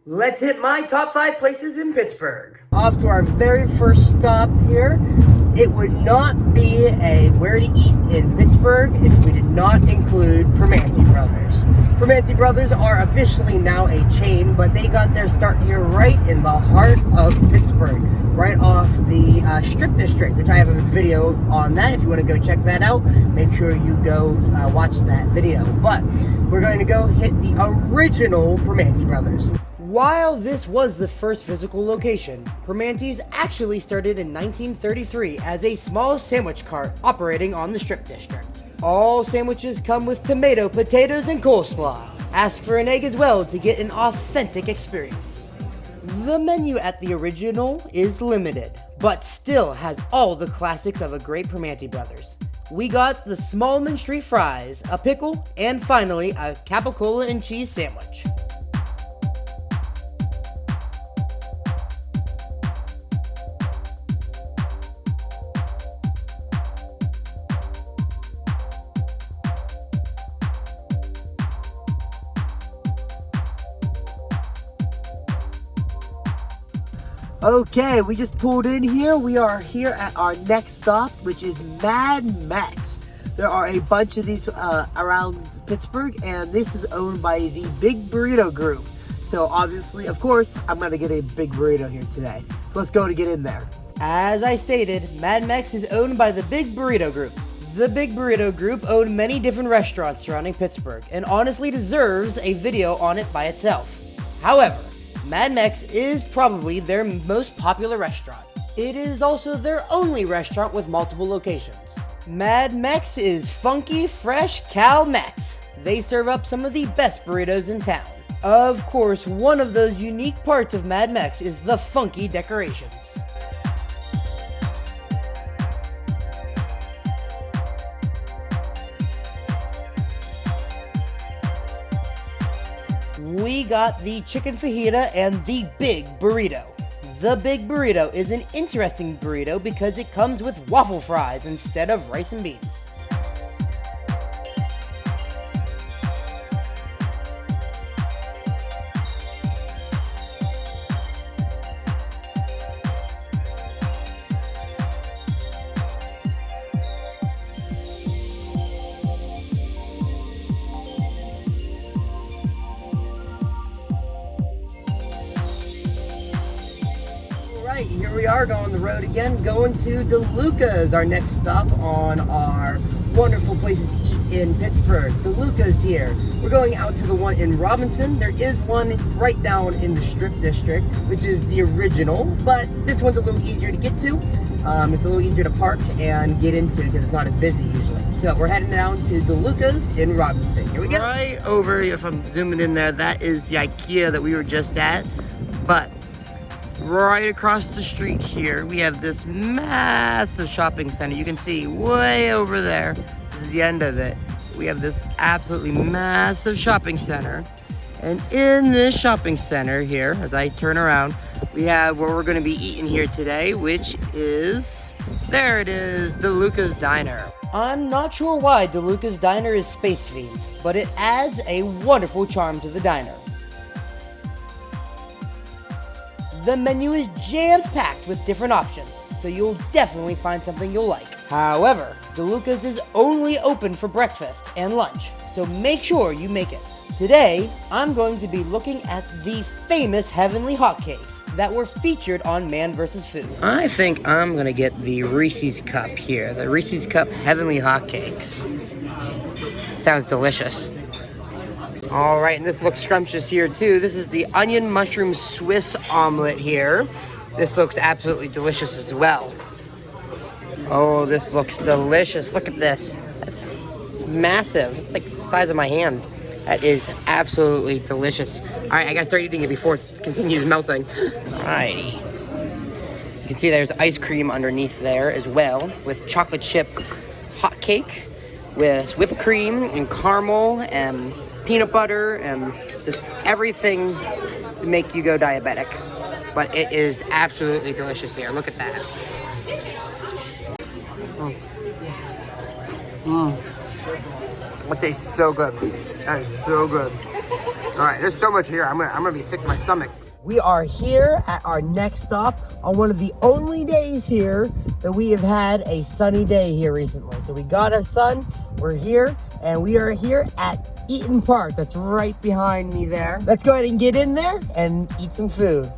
Let's hit my top 5 places in Pittsburgh. Off to our very first stop here. It would not be a where to eat in Pittsburgh if we did not include Patino Brothers. Patino Brothers are officially now a chain, but they got their start here right in the heart of Pittsburgh, right off the Strip District, which I have a video on that. If you want to go check that out, make sure you go watch that video. But we're going to go hit the original Patino Brothers. While this was the first physical location, Primanti's actually started in 1933 as a small sandwich cart operating on the Strip District. All sandwiches come with tomato, potatoes, and coleslaw. Ask for an egg as well to get an authentic experience. The menu at the original is limited, but still has all the classics of a great Patino Brothers. We got the Smallman Street fries, a pickle, and finally a capicola and cheese sandwich. Okay, we just pulled in here. We are here at our next stop, which is Mad Max. There are a bunch of these around Pittsburgh, and this is owned by the Big Burrito Group. So obviously, of course, I'm gonna get a big burrito here today. So let's go to get in there. As I stated, Mad Max is owned by the Big Burrito Group. The Big Burrito Group own many different restaurants surrounding Pittsburgh, and honestly deserves a video on it by itself. However, Mad Max is probably their most popular restaurant. It is also their only restaurant with multiple locations. Mad Max is funky, fresh Cal Max. They serve up some of the best burritos in town. Of course, one of those unique parts of Mad Max is the funky decorations. We got the chicken fajita and the Big Burrito. The Big Burrito is an interesting burrito because it comes with waffle fries instead of rice and beans. Here we are going the road again, going to DeLuca's, our next stop on our wonderful places to eat in Pittsburgh. DeLuca's here. We're going out to the one in Robinson. There is one right down in the Strip District, which is the original, but this one's a little easier to get to. It's a little easier to park and get into because it's not as busy usually. So we're heading down to DeLuca's in Robinson. Here we go. Right over, if I'm zooming in there, that is the IKEA that we were just at, but right across the street here, we have this massive shopping center. You can see way over there, this is the end of it. We have this absolutely massive shopping center. And in this shopping center here, as I turn around, we have where we're gonna be eating here today, which is, there it is, Delas Diner. I'm not sure why Delas Diner is space themed, but it adds a wonderful charm to the diner. The menu is jam-packed with different options, so you'll definitely find something you'll like. However, DeLuca's is only open for breakfast and lunch, so make sure you make it. Today, I'm going to be looking at the famous Heavenly Hotcakes that were featured on Man vs. Food. I think I'm gonna get the Reese's Cup here, the Reese's Cup Heavenly Hotcakes. Sounds delicious. All right, and this looks scrumptious here too. This is the onion mushroom Swiss omelet here. This looks absolutely delicious as well. Oh, this looks delicious. Look at this. It's massive. It's like the size of my hand. That is absolutely delicious. All right, I gotta start eating it before it continues melting. All righty. You can see there's ice cream underneath there as well with chocolate chip hot cake with whipped cream and caramel and peanut butter and just everything to make you go diabetic. But it is absolutely delicious here. Look at that. That tastes so good. That is so good. right, there's so much here. I'm gonna be sick to my stomach. We are here at our next stop on one of the only days here that we have had a sunny day here recently. So we got our sun, we're here, and we are here at Eaton Park. That's right behind me there. Let's go ahead and get in there and eat some food.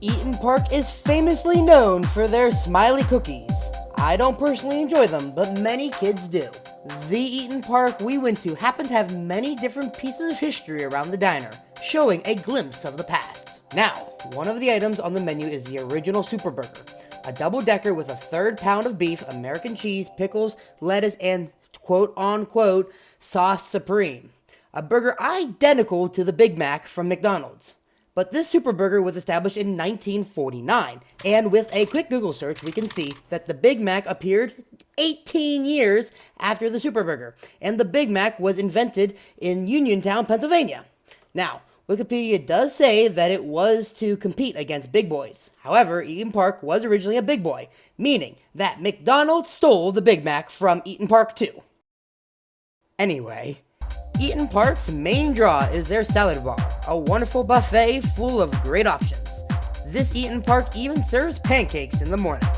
Eaton Park is famously known for their smiley cookies. I don't personally enjoy them, but many kids do. The Eaton Park we went to happened to have many different pieces of history around the diner, showing a glimpse of the past. Now, one of the items on the menu is the original Super Burger, a double-decker with a third pound of beef, American cheese, pickles, lettuce, and quote-unquote sauce supreme. A burger identical to the Big Mac from McDonald's. But this Super Burger was established in 1949, and with a quick Google search, we can see that the Big Mac appeared 18 years after the Super Burger, and the Big Mac was invented in Uniontown, Pennsylvania. Now, Wikipedia does say that it was to compete against Big Boys. However, Eaton Park was originally a Big Boy, meaning that McDonald's stole the Big Mac from Eaton Park too. Anyway, Eaton Park's main draw is their salad bar, a wonderful buffet full of great options. This Eaton Park even serves pancakes in the morning.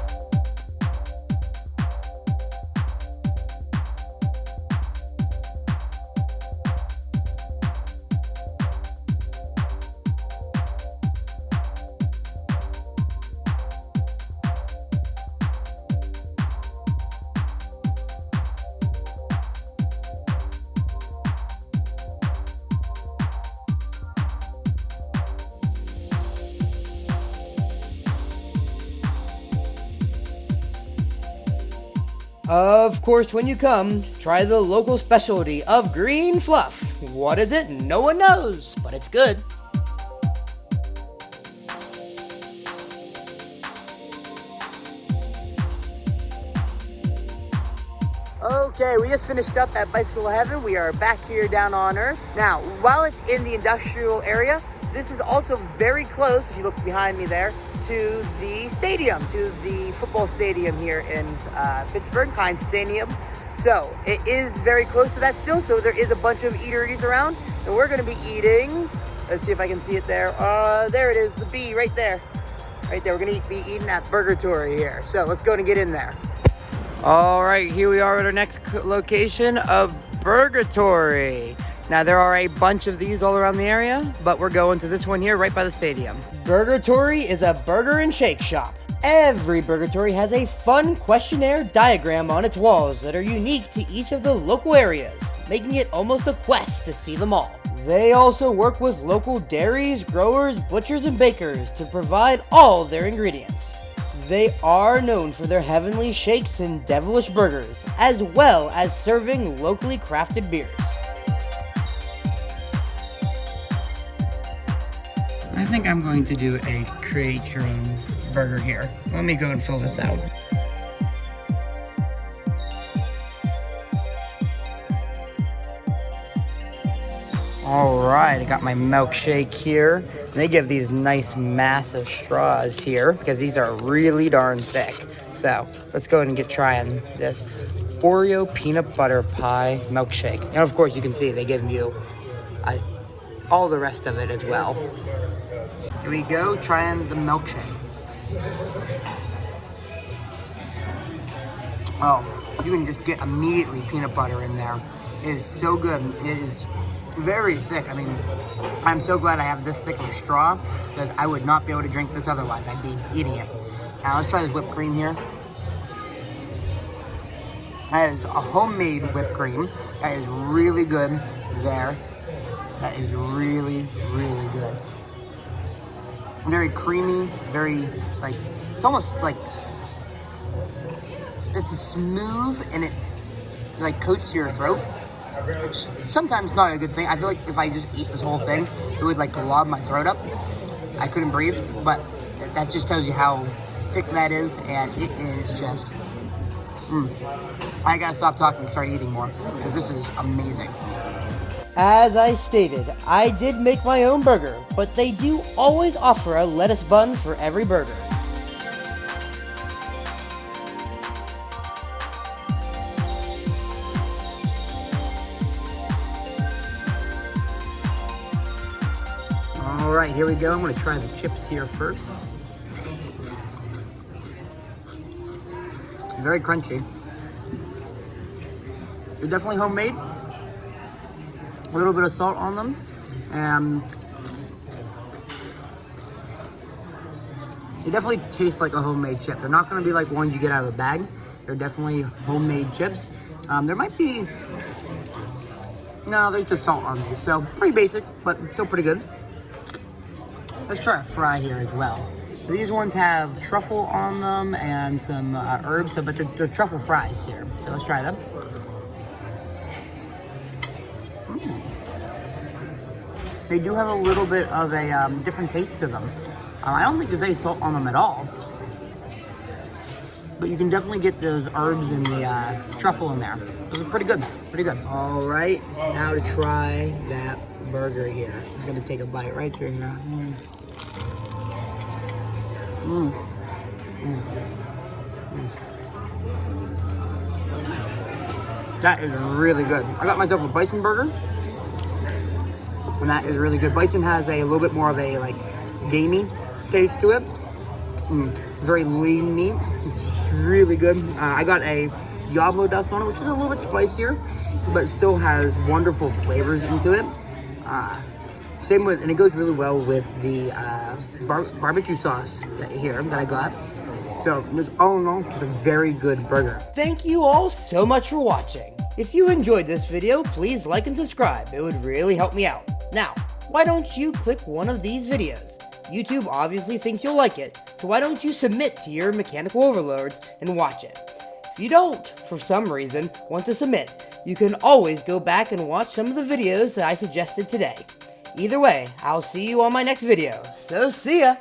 Of course, when you come, try the local specialty of green fluff. What is it? No one knows, but it's good. Okay, we just finished up at Bicycle Heaven. We are back here down on Earth. Now, while it's in the industrial area, this is also very close, if you look behind me there, to the stadium, to the football stadium here in Pittsburgh, Heinz Stadium. So it is very close to that still, so there is a bunch of eateries around, and we're gonna be eating, let's see if I can see it there. There it is, the B right there. Right there, we're gonna be eating at Burger Tory here. So let's go and get in there. All right, here we are at our next location of Burger Tory. Now, there are a bunch of these all around the area, but we're going to this one here right by the stadium. Burger Tory is a burger and shake shop. Every Burger Tory has a fun questionnaire diagram on its walls that are unique to each of the local areas, making it almost a quest to see them all. They also work with local dairies, growers, butchers, and bakers to provide all their ingredients. They are known for their heavenly shakes and devilish burgers, as well as serving locally crafted beers. I think I'm going to do a create your own burger here. Let me go and fill this out. All right, I got my milkshake here. They give these nice massive straws here because these are really darn thick. So let's go ahead and get trying this Oreo peanut butter pie milkshake. And of course you can see they give you all the rest of it as well. Here we go, trying the milkshake. Oh, you can just get immediately peanut butter in there. It is so good. It is very thick. I mean, I'm so glad I have this thick of a straw because I would not be able to drink this otherwise. I'd be eating it. Now let's try this whipped cream here. That is a homemade whipped cream. That is really good there. That is really, really good. Very creamy, very, like, it's almost like, it's smooth and it, like, coats your throat. Which sometimes not a good thing. I feel like if I just ate this whole thing, it would, like, lob my throat up. I couldn't breathe, but that just tells you how thick that is, and it is just, I gotta stop talking and start eating more, because this is amazing. As I stated, I did make my own burger, but they do always offer a lettuce bun for every burger. All right, here we go. I'm gonna try the chips here first. Very crunchy. They're definitely homemade. A little bit of salt on them, and they definitely taste like a homemade chip. They're not gonna be like ones you get out of a bag. They're definitely homemade chips. There might be, no, there's just salt on these, so pretty basic, but still pretty good. Let's try a fry here as well. So these ones have truffle on them and some herbs, but they're truffle fries here. So let's try them. They do have a little bit of a different taste to them. I don't think there's any salt on them at all, but you can definitely get those herbs and the truffle in there. Those are pretty good, pretty good. All right, now to try that burger here. I'm gonna take a bite right through here. That is really good. I got myself a bison burger, and that is really good. Bison has a little bit more of a like gamey taste to it. Very lean meat. It's really good. I got a Diablo dust on it, which is a little bit spicier, but it still has wonderful flavors into it. Same with, and it goes really well with the barbecue sauce that I got. So, all in all, it's a very good burger. Thank you all so much for watching. If you enjoyed this video, please like and subscribe. It would really help me out. Now, why don't you click one of these videos? YouTube obviously thinks you'll like it, so why don't you submit to your mechanical overlords and watch it? If you don't, for some reason, want to submit, you can always go back and watch some of the videos that I suggested today. Either way, I'll see you on my next video, so see ya!